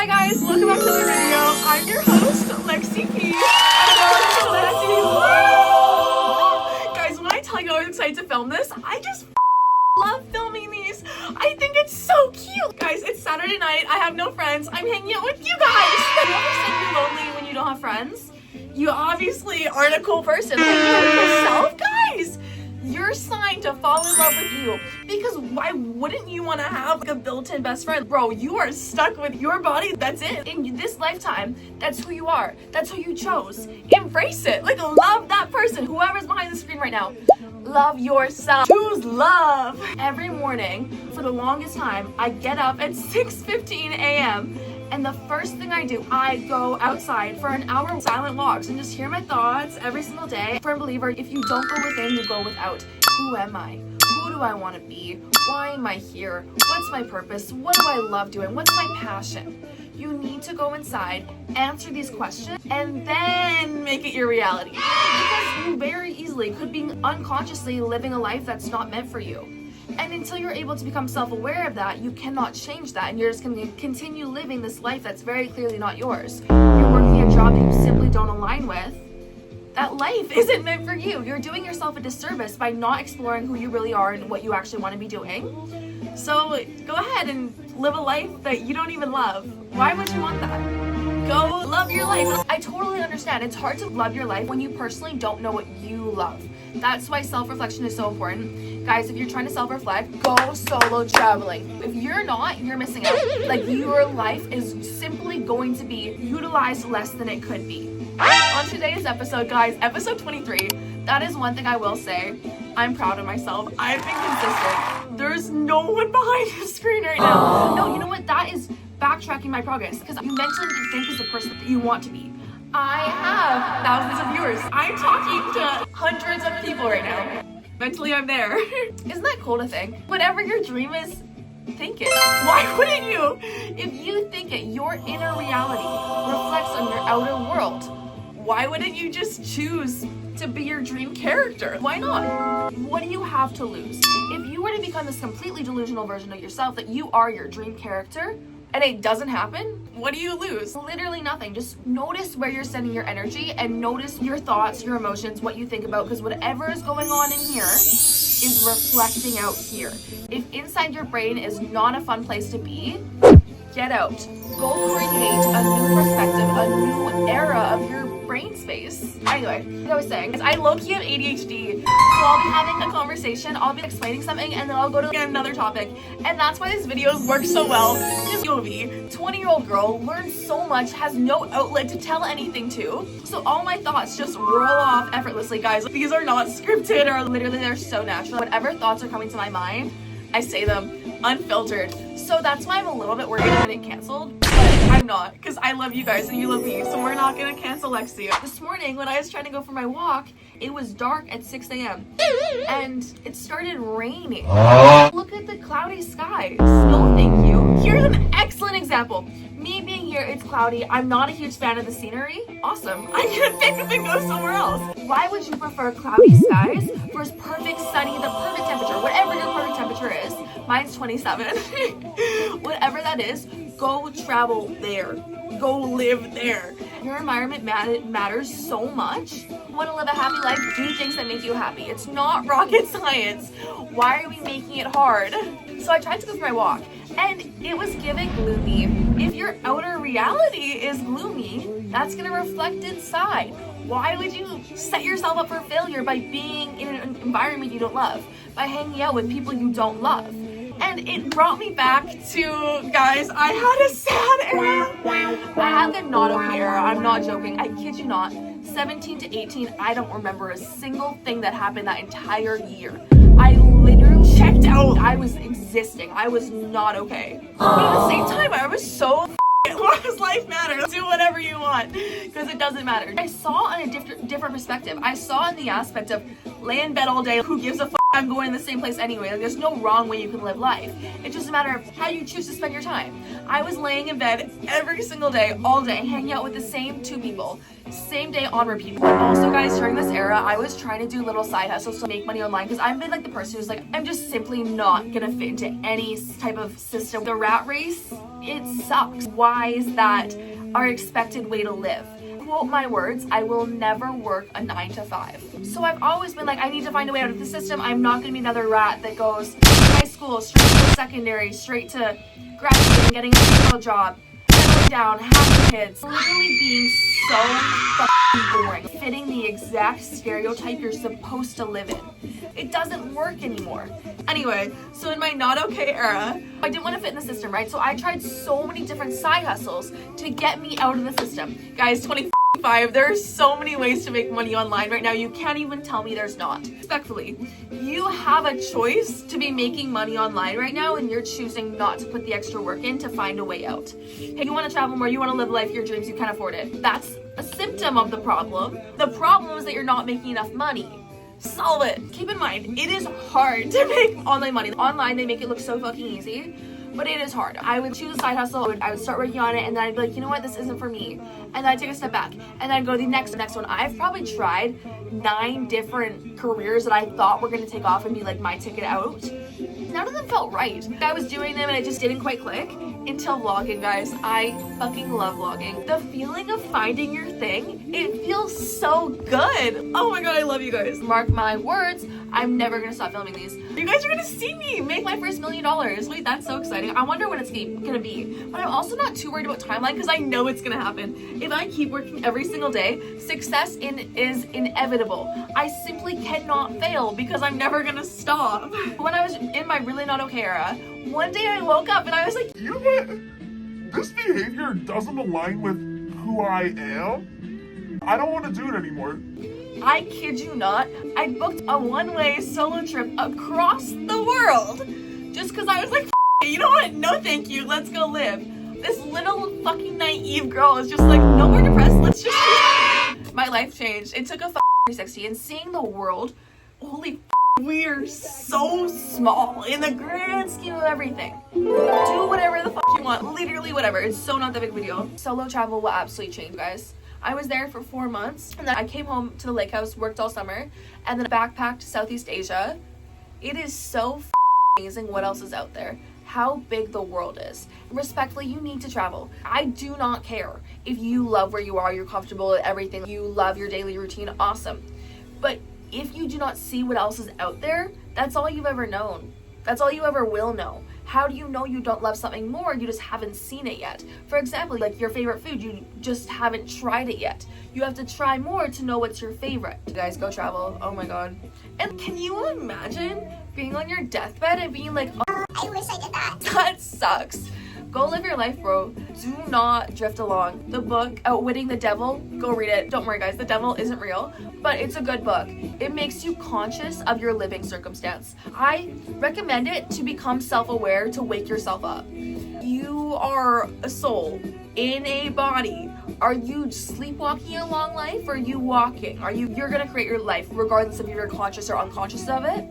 Hi guys, welcome back to the video. I'm your host, Lexi P. Guys, when I tell you I was excited to film this, I just love filming these. I think it's so cute. Guys, it's Saturday night. I have no friends. I'm hanging out with you guys. You ever said you're lonely when you don't have friends? You obviously aren't a cool person. But yourself, guys. You're signed to fall in love with you, because why wouldn't you want to have like a built-in best friend? Bro, you are stuck with your body. That's it. In this lifetime, that's who you are. That's who you chose. Embrace it. Like, love that person. Whoever's behind the screen right now, love yourself. Choose love. Every morning, for the longest time, I get up at 6:15 a.m. and the first thing I do, I go outside for an hour of silent walks and just hear my thoughts every single day. Firm believer, if you don't go within, you go without. Who am I? Who do I want to be? Why am I here? What's my purpose? What do I love doing? What's my passion? You need to go inside, answer these questions, and then make it your reality. Because you very easily could be unconsciously living a life that's not meant for you. And until you're able to become self-aware of that, you cannot change that, and you're just going to continue living this life that's very clearly not yours. You're working a job that you simply don't align with. That life isn't meant for you. You're doing yourself a disservice by not exploring who you really are and what you actually want to be doing. So go ahead and live a life that you don't even love. Why would you want that? Go love your life. I totally understand. It's hard to love your life when you personally don't know what you love. That's why self-reflection is so important. Guys, if you're trying to self-reflect, go solo traveling. If you're not, you're missing out. Like, your life is simply going to be utilized less than it could be. On today's episode, guys, episode 23, that is one thing I will say. I'm proud of myself. I've been consistent. There's no one behind the screen right now. No, you know what? That is backtracking my progress, because you mentally think as the person that you want to be. I have thousands of viewers. I'm talking to hundreds of people right now. Mentally, I'm there. Isn't that cool to think? Whatever your dream is, think it. Why wouldn't you? If you think it, your inner reality reflects on your outer world. Why wouldn't you just choose to be your dream character? Why not? What do you have to lose? If you were to become this completely delusional version of yourself that you are your dream character, and it doesn't happen, what do you lose? Literally nothing. Just notice where you're sending your energy and notice your thoughts, your emotions, what you think about, because whatever is going on in here is reflecting out here. If inside your brain is not a fun place to be, get out. Go create a new perspective, a new era of your brain space. Anyway, like I was saying, I low-key have ADHD, so I'll be having a conversation, I'll be explaining something, and then I'll go to another topic. And that's why these videos work so well. This POV, 20-year-old girl, learns so much, has no outlet to tell anything to. So all my thoughts just roll off effortlessly, guys. These are not scripted, or literally they're so natural. Whatever thoughts are coming to my mind, I say them unfiltered. So that's why I'm a little bit worried I'm gonna get canceled. I'm not, because I love you guys and you love me, so we're not gonna cancel Lexi. This morning when I was trying to go for my walk, it was dark at 6 a.m. and it started raining. Look at the cloudy skies. No thank you. Here's an excellent example. Me being here, it's cloudy, I'm not a huge fan of the scenery. Awesome. I'm gonna pick up and go somewhere else. Why would you prefer cloudy skies versus perfect sunny, the perfect temperature, whatever your perfect temperature is? Mine's 27. Whatever that is, go travel there. Go live there. Your environment matters so much. You want to live a happy life? Do things that make you happy. It's not rocket science. Why are we making it hard? So I tried to go for my walk, and it was giving gloomy. If your outer reality is gloomy, that's going to reflect inside. Why would you set yourself up for failure by being in an environment you don't love? By hanging out with people you don't love? And it brought me back to, guys, I had a sad era. I had the not okay era. I'm not joking. I kid you not. 17 to 18, I don't remember a single thing that happened that entire year. I literally checked out. I was existing. I was not okay. But at the same time, I was so what does life matter? Do whatever you want, because it doesn't matter. I saw on a different perspective. I saw in the aspect of lay in bed all day, who gives a fuck, time going in the same place anyway. Like, there's no wrong way you can live life. It's just a matter of how you choose to spend your time. I was laying in bed every single day, all day, hanging out with the same 2 people, same day on repeat. But also, guys, during this era, I was trying to do little side hustles to make money online, because I've been like the person who's like, I'm just simply not gonna fit into any type of system. The rat race, it sucks. Why is that our expected way to live? Quote my words, I will never work a 9 to 5. So I've always been like, I need to find a way out of the system. I'm not gonna be another rat that goes to high school, straight to secondary, straight to graduating, getting a real job, settling down, having kids, literally being so fucking boring, fitting the exact stereotype you're supposed to live in. It doesn't work anymore. Anyway, so in my not okay era, I didn't want to fit in the system, right? So I tried so many different side hustles to get me out of the system. Guys, 25, there are so many ways to make money online right now. You can't even tell me there's not. Respectfully, you have a choice to be making money online right now, and you're choosing not to put the extra work in to find a way out. Hey, you want to travel more, you want to live the life of your dreams, you can't afford it. That's a symptom of the problem. The problem is that you're not making enough money. Solve it. Keep in mind, it is hard to make online money. Online, they make it look so fucking easy, but it is hard. I would choose a side hustle, I would start working on it, and then I'd be like, you know what, this isn't for me. And then I'd take a step back, and then I'd go to the next one. I've probably tried 9 different careers that I thought were gonna take off and be like my ticket out. None of them felt right. I was doing them and it just didn't quite click until vlogging, guys. I fucking love vlogging. The feeling of finding your thing, it feels so good. Oh my god, I love you guys. Mark my words, I'm never gonna stop filming these. You guys are gonna see me make my first $1 million. Wait, that's so exciting. I wonder when it's gonna be. But I'm also not too worried about timeline, because I know it's gonna happen. If I keep working every single day, success is inevitable. I simply cannot fail because I'm never gonna stop. When I was in my really not okay era, one day I woke up and I was like, you know what? This behavior doesn't align with who I am. I don't want to do it anymore. I kid you not, I booked a one-way solo trip across the world just because I was like, you know what? No thank you, let's go live. This little fucking naive girl is just like, no more depressed, let's just do. My life changed. It took a 360, and seeing the world, holy we're so small in the grand scheme of everything. Do whatever the fuck you want, literally whatever. It's so not that big of a deal. Solo travel will absolutely change, guys. I was there for 4 months, and then I came home to the lake house, worked all summer, and then backpacked Southeast Asia. It is so amazing what else is out there, how big the world is. Respectfully, you need to travel. I do not care if you love where you are, you're comfortable with everything, you love your daily routine, awesome. But if you do not see what else is out there, that's all you've ever known. That's all you ever will know. How do you know you don't love something more? You just haven't seen it yet. For example, like your favorite food, you just haven't tried it yet. You have to try more to know what's your favorite. You guys, go travel. Oh my god. And can you imagine being on your deathbed and being like, oh, I wish I did that. that sucks. Go live your life, bro. Do not drift along. The book, Outwitting the Devil, go read it. Don't worry, guys, the devil isn't real, but it's a good book. It makes you conscious of your living circumstance. I recommend it to become self-aware, to wake yourself up. You are a soul in a body. Are you sleepwalking along life, or are you walking? You're gonna create your life regardless if you're conscious or unconscious of it.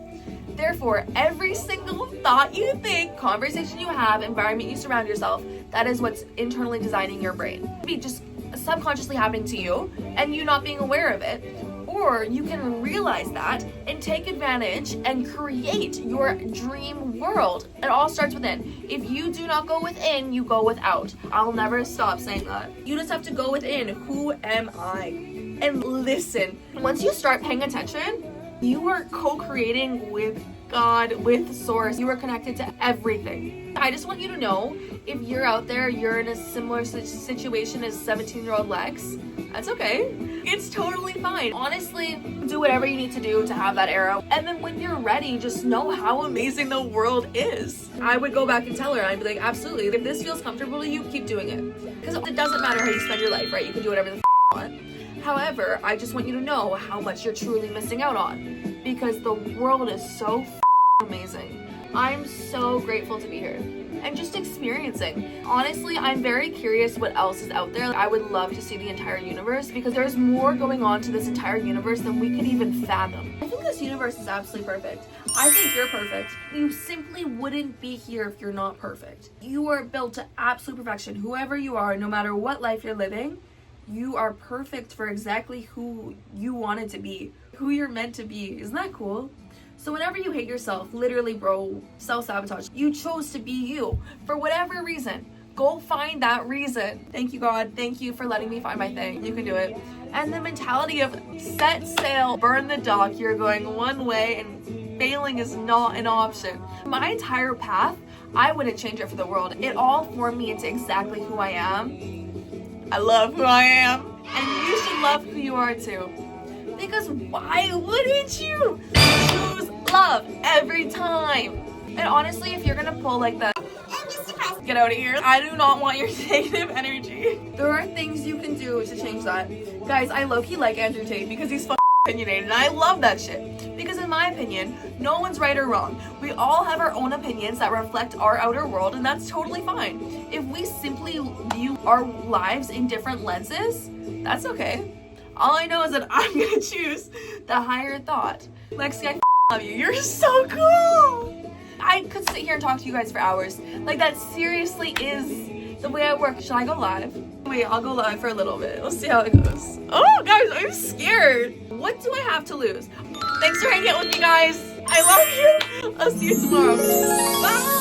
Therefore, every single thought you think, conversation you have, environment you surround yourself, that is what's internally designing your brain. It could be just subconsciously happening to you and you not being aware of it. Or you can realize that and take advantage and create your dream world. It all starts within. If you do not go within, you go without. I'll never stop saying that. You just have to go within. Who am I? And listen. Once you start paying attention, you are co-creating with God, with Source. You are connected to everything. I just want you to know, if you're out there, you're in a similar situation as 17-year-old Lex, that's okay. It's totally fine. Honestly, do whatever you need to do to have that era. And then when you're ready, just know how amazing the world is. I would go back and tell her, I'd be like, absolutely, if this feels comfortable to you, keep doing it. Because it doesn't matter how you spend your life, right? You can do whatever the you want. However, I just want you to know how much you're truly missing out on, because the world is so amazing. I'm so grateful to be here. and just experiencing. Honestly, I'm very curious what else is out there. I would love to see the entire universe because there's more going on to this entire universe than we could even fathom. I think this universe is absolutely perfect. I think you're perfect. You simply wouldn't be here if you're not perfect. You are built to absolute perfection. Whoever you are, no matter what life you're living, you are perfect for exactly who you wanted to be, who you're meant to be. Isn't that cool? So whenever you hate yourself, literally bro, self-sabotage, you chose to be you for whatever reason. Go find that reason. Thank you, God. Thank you for letting me find my thing. You can do it. And the mentality of set sail, burn the dock. You're going one way and failing is not an option. My entire path, I wouldn't change it for the world. It all formed me into exactly who I am. I love who I am. And you should love who you are too. Because why wouldn't you choose love every time? And honestly, if you're gonna pull like the get out of here, I do not want your negative energy. There are things you can do to change that. Guys, I low-key like Andrew Tate because he's opinionated and I love that shit. Because in my opinion, no one's right or wrong. We all have our own opinions that reflect our outer world, and that's totally fine. If we simply view our lives in different lenses, that's okay. All I know is that I'm gonna choose the higher thought. Lexi, I love you. You're so cool. I could sit here and talk to you guys for hours. Like, that seriously is the way I work. Should I go live? Wait, I'll go live for a little bit. Let's see how it goes. Oh, guys, I'm scared. What do I have to lose? Thanks for hanging out with me, guys. I love you. I'll see you tomorrow. Bye.